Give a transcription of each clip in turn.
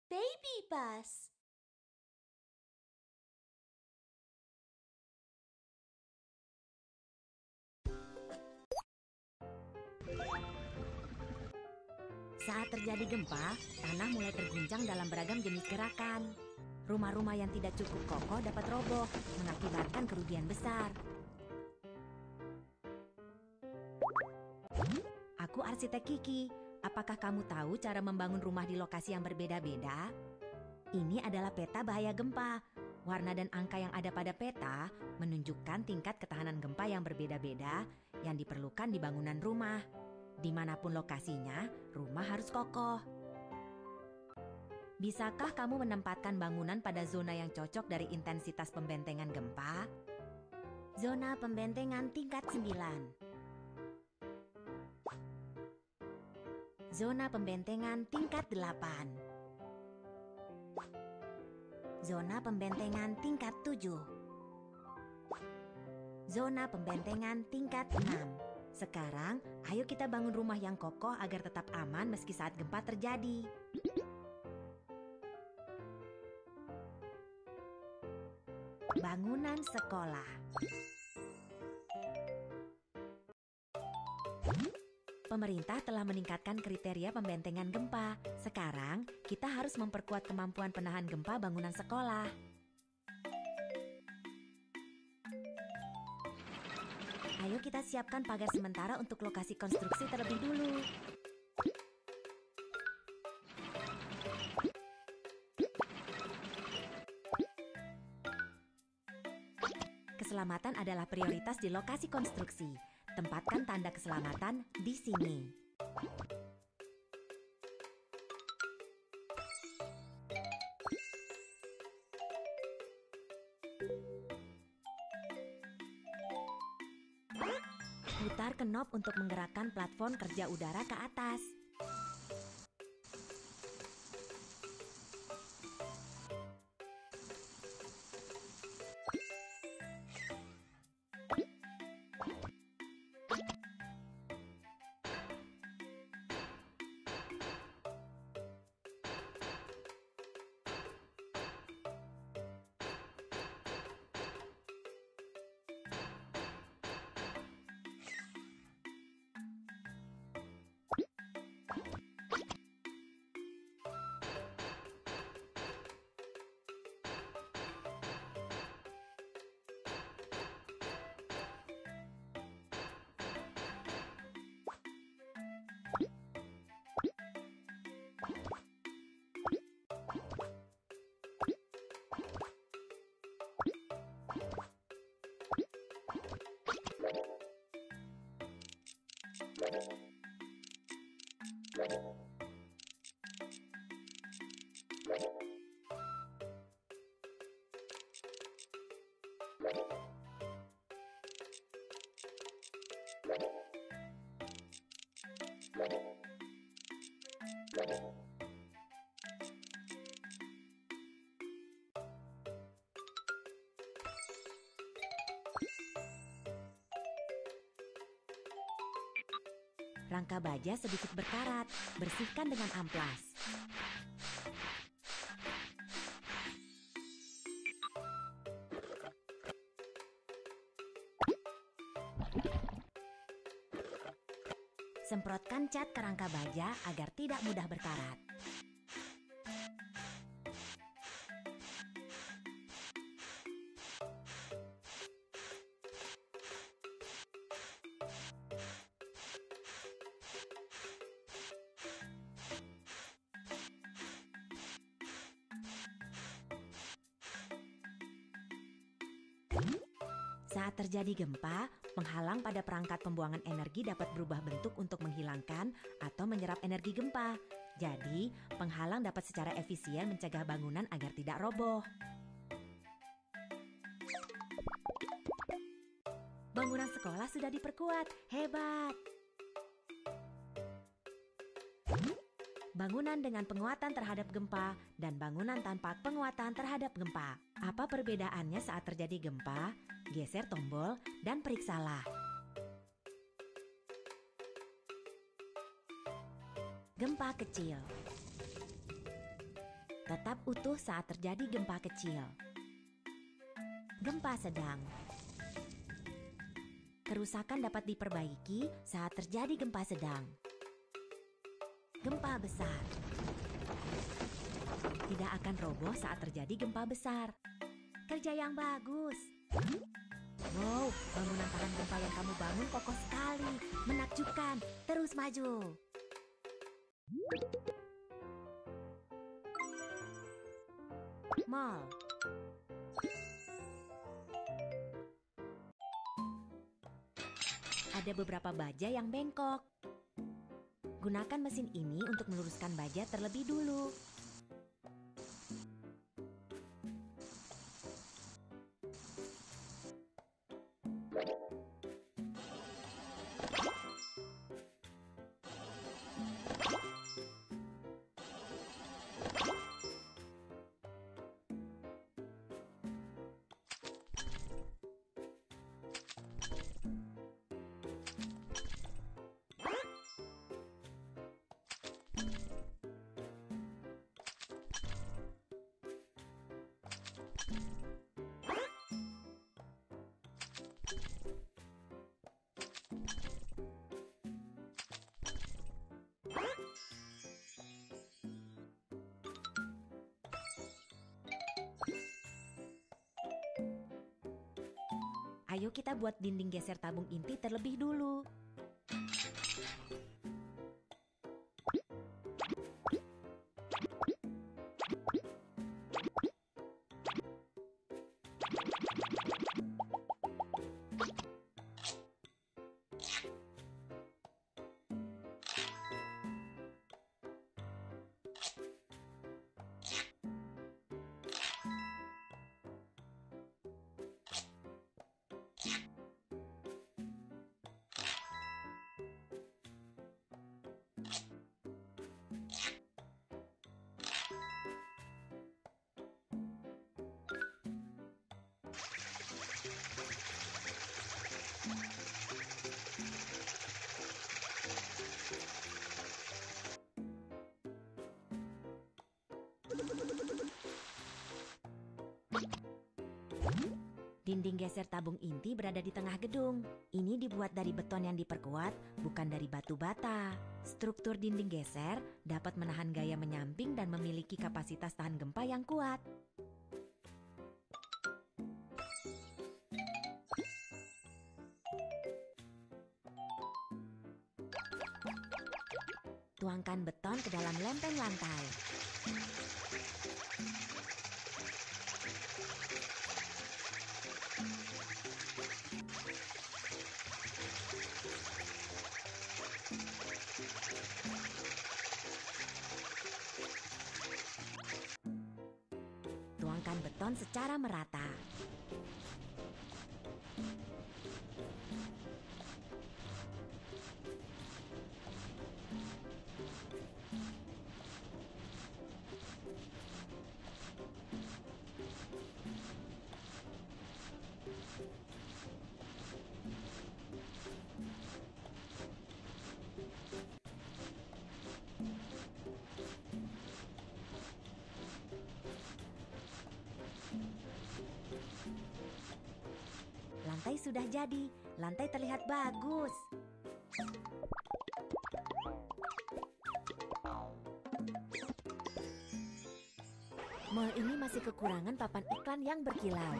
Baby bus. Saat terjadi gempa, tanah mulai terguncang dalam beragam jenis gerakan. Rumah-rumah yang tidak cukup kokoh dapat roboh, mengakibatkan kerugian besar. Aku arsitek Kiki. Apakah kamu tahu cara membangun rumah di lokasi yang berbeda-beda? Ini adalah peta bahaya gempa. Warna dan angka yang ada pada peta menunjukkan tingkat ketahanan gempa yang berbeda-beda yang diperlukan di bangunan rumah. Dimanapun lokasinya, rumah harus kokoh. Bisakah kamu menempatkan bangunan pada zona yang cocok dari intensitas pembentengan gempa? Zona pembentengan tingkat 9. Zona pembentengan tingkat 8. Zona pembentengan tingkat 7. Zona pembentengan tingkat 6. Sekarang, ayo kita bangun rumah yang kokoh agar tetap aman meski saat gempa terjadi. Bangunan sekolah. Pemerintah telah meningkatkan kriteria pembentengan gempa. Sekarang, kita harus memperkuat kemampuan penahan gempa bangunan sekolah. Ayo kita siapkan pagar sementara untuk lokasi konstruksi terlebih dulu. Keselamatan adalah prioritas di lokasi konstruksi. Tempatkan tanda keselamatan di sini. Putar knob untuk menggerakkan platform kerja udara ke atas. Rangka baja sedikit berkarat, bersihkan dengan amplas. Semprotkan cat ke rangka baja agar tidak mudah berkarat. Saat terjadi gempa, penghalang pada perangkat pembuangan energi dapat berubah bentuk untuk menghilangkan atau menyerap energi gempa. Jadi, penghalang dapat secara efisien mencegah bangunan agar tidak roboh. Bangunan sekolah sudah diperkuat, hebat! Bangunan dengan penguatan terhadap gempa dan bangunan tanpa penguatan terhadap gempa. Apa perbedaannya saat terjadi gempa? Geser tombol dan periksalah. Gempa kecil. Tetap utuh saat terjadi gempa kecil. Gempa sedang. Kerusakan dapat diperbaiki saat terjadi gempa sedang. Gempa besar. Tidak akan roboh saat terjadi gempa besar. Kerja yang bagus. Wow, bangunan tahan gempa yang kamu bangun kokoh sekali. Menakjubkan. Terus maju. Mall. Ada beberapa baja yang bengkok. Gunakan mesin ini untuk meluruskan baja terlebih dulu. Ayo kita buat dinding geser tabung inti terlebih dulu. Dinding geser tabung inti berada di tengah gedung. Ini dibuat dari beton yang diperkuat, bukan dari batu bata. Struktur dinding geser dapat menahan gaya menyamping dan memiliki kapasitas tahan gempa yang kuat. Tuangkan beton ke dalam lempeng lantai. Tuangkan beton secara merata. Lantai sudah jadi, lantai terlihat bagus. Mall ini masih kekurangan papan iklan yang berkilau.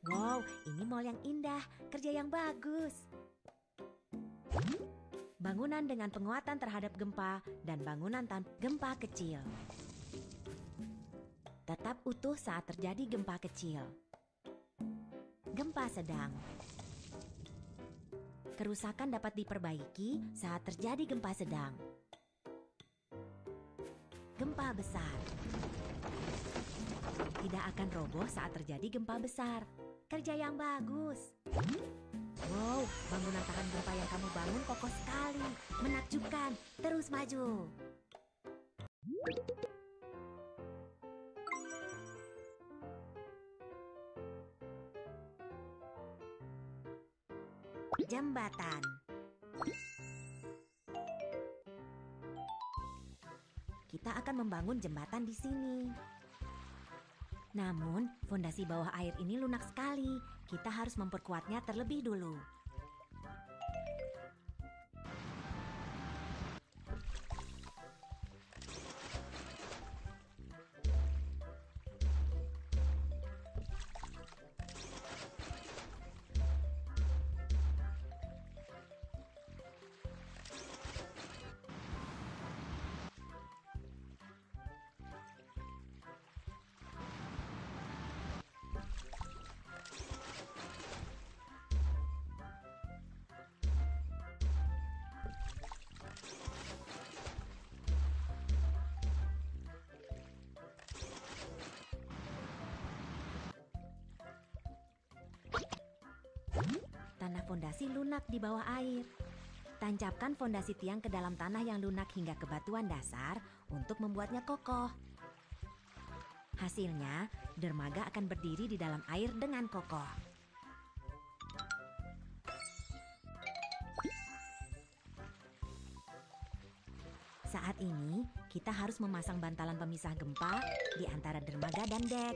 Wow, ini mall yang indah, kerja yang bagus. Bangunan dengan penguatan terhadap gempa dan bangunan tanpa gempa kecil. Tetap utuh saat terjadi gempa kecil. Gempa sedang. Kerusakan dapat diperbaiki saat terjadi gempa sedang. Gempa besar. Tidak akan roboh saat terjadi gempa besar. Kerja yang bagus. Wow, bangunan tahan gempa yang kamu bangun kokoh sekali. Menakjubkan. Terus maju. Jembatan. Kita akan membangun jembatan di sini. Namun, fondasi bawah air ini lunak sekali. Kita harus memperkuatnya terlebih dulu. Tanah fondasi lunak di bawah air. Tancapkan fondasi tiang ke dalam tanah yang lunak hingga ke batuan dasar untuk membuatnya kokoh. Hasilnya, dermaga akan berdiri di dalam air dengan kokoh. Saat ini, kita harus memasang bantalan pemisah gempa di antara dermaga dan dek.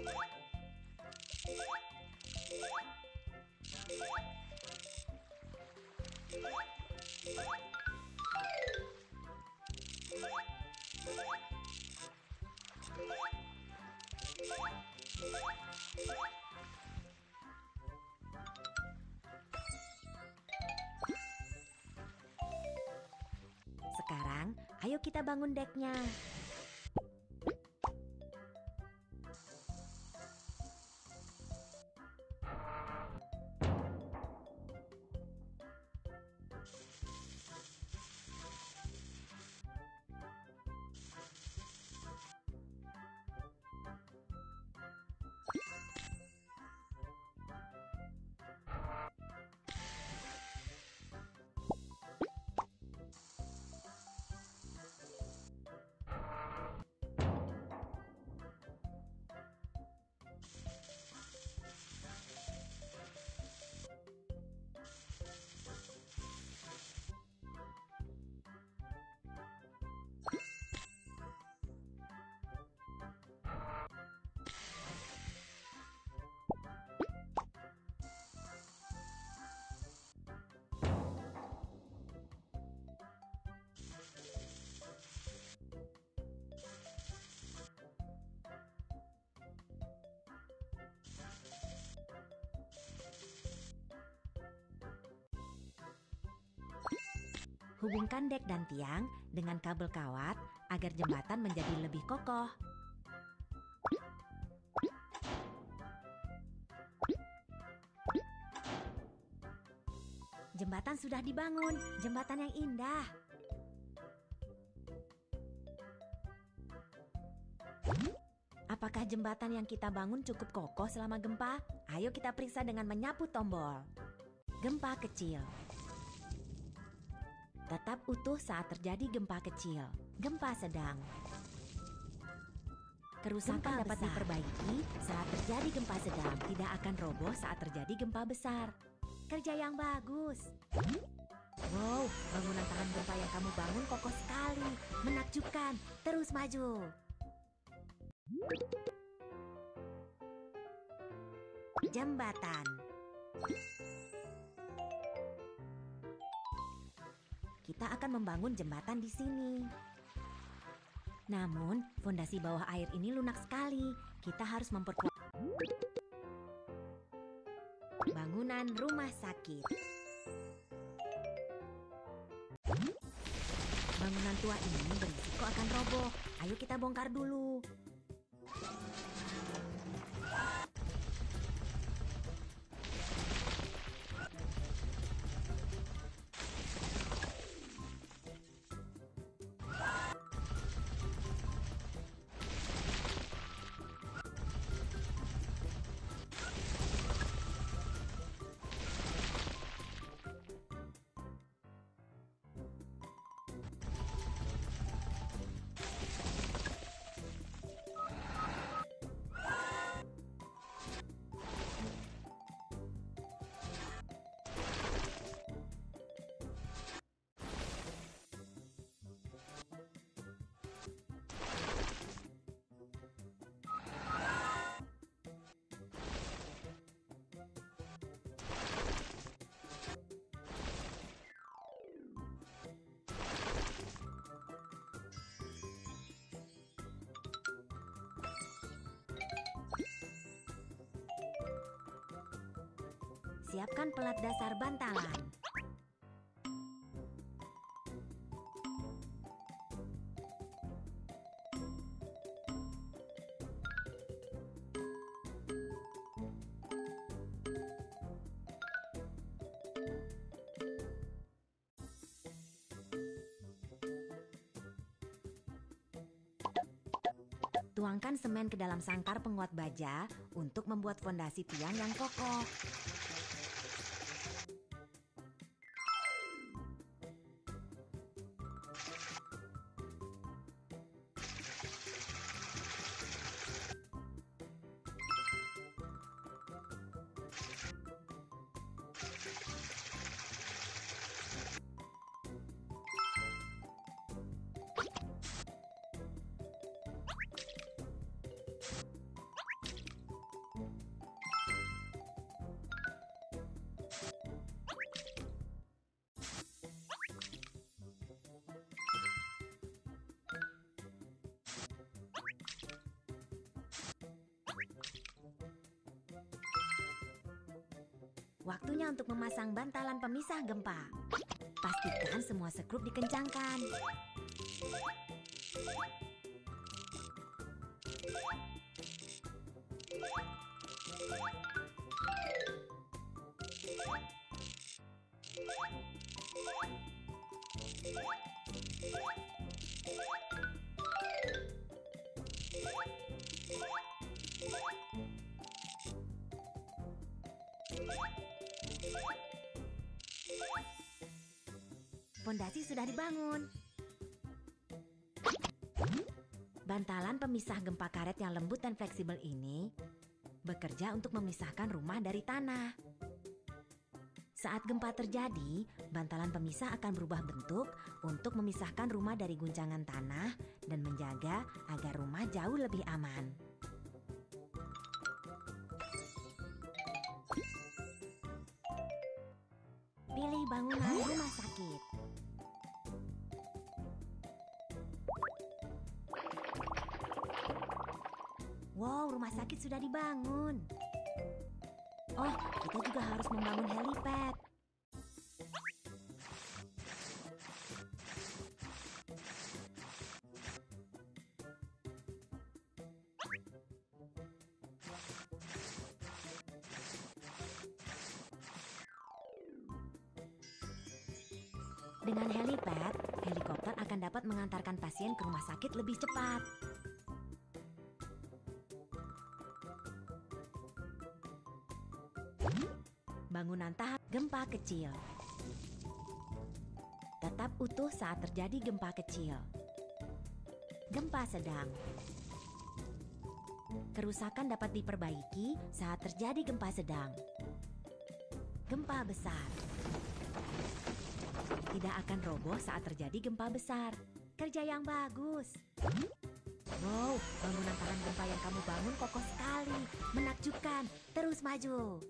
Sekarang, ayo kita bangun deknya. Hubungkan dek dan tiang dengan kabel kawat agar jembatan menjadi lebih kokoh. Jembatan sudah dibangun, jembatan yang indah. Apakah jembatan yang kita bangun cukup kokoh selama gempa? Ayo kita periksa dengan menyapu tombol. Gempa kecil. Tetap utuh saat terjadi gempa kecil. Gempa sedang. Kerusakan dapat diperbaiki saat terjadi gempa sedang. Tidak akan roboh saat terjadi gempa besar. Kerja yang bagus. Wow, bangunan tahan gempa yang kamu bangun kokoh sekali. Menakjubkan. Terus maju. Jembatan. Kita akan membangun jembatan di sini. Namun, fondasi bawah air ini lunak sekali. Kita harus memperkuat. Bangunan rumah sakit. Bangunan tua ini berisiko akan roboh. Ayo kita bongkar dulu. Siapkan pelat dasar bantalan. Tuangkan semen ke dalam sangkar penguat baja untuk membuat fondasi tiang yang kokoh. Waktunya untuk memasang bantalan pemisah gempa. Pastikan semua skrup dikencangkan. Fondasi sudah dibangun. Bantalan pemisah gempa karet yang lembut dan fleksibel ini bekerja untuk memisahkan rumah dari tanah. Saat gempa terjadi, bantalan pemisah akan berubah bentuk untuk memisahkan rumah dari guncangan tanah dan menjaga agar rumah jauh lebih aman. Pilih bangunan rumah sakit. Wow, rumah sakit sudah dibangun. Oh, kita juga harus membangun helipad. Dengan helipad, helikopter akan dapat mengantarkan pasien ke rumah sakit lebih cepat. Bangunan tahap gempa kecil. Tetap utuh saat terjadi gempa kecil. Gempa sedang. Kerusakan dapat diperbaiki saat terjadi gempa sedang. Gempa besar. Tidak akan roboh saat terjadi gempa besar. Kerja yang bagus. Wow, bangunan tahan gempa yang kamu bangun kokoh sekali. Menakjubkan. Terus maju.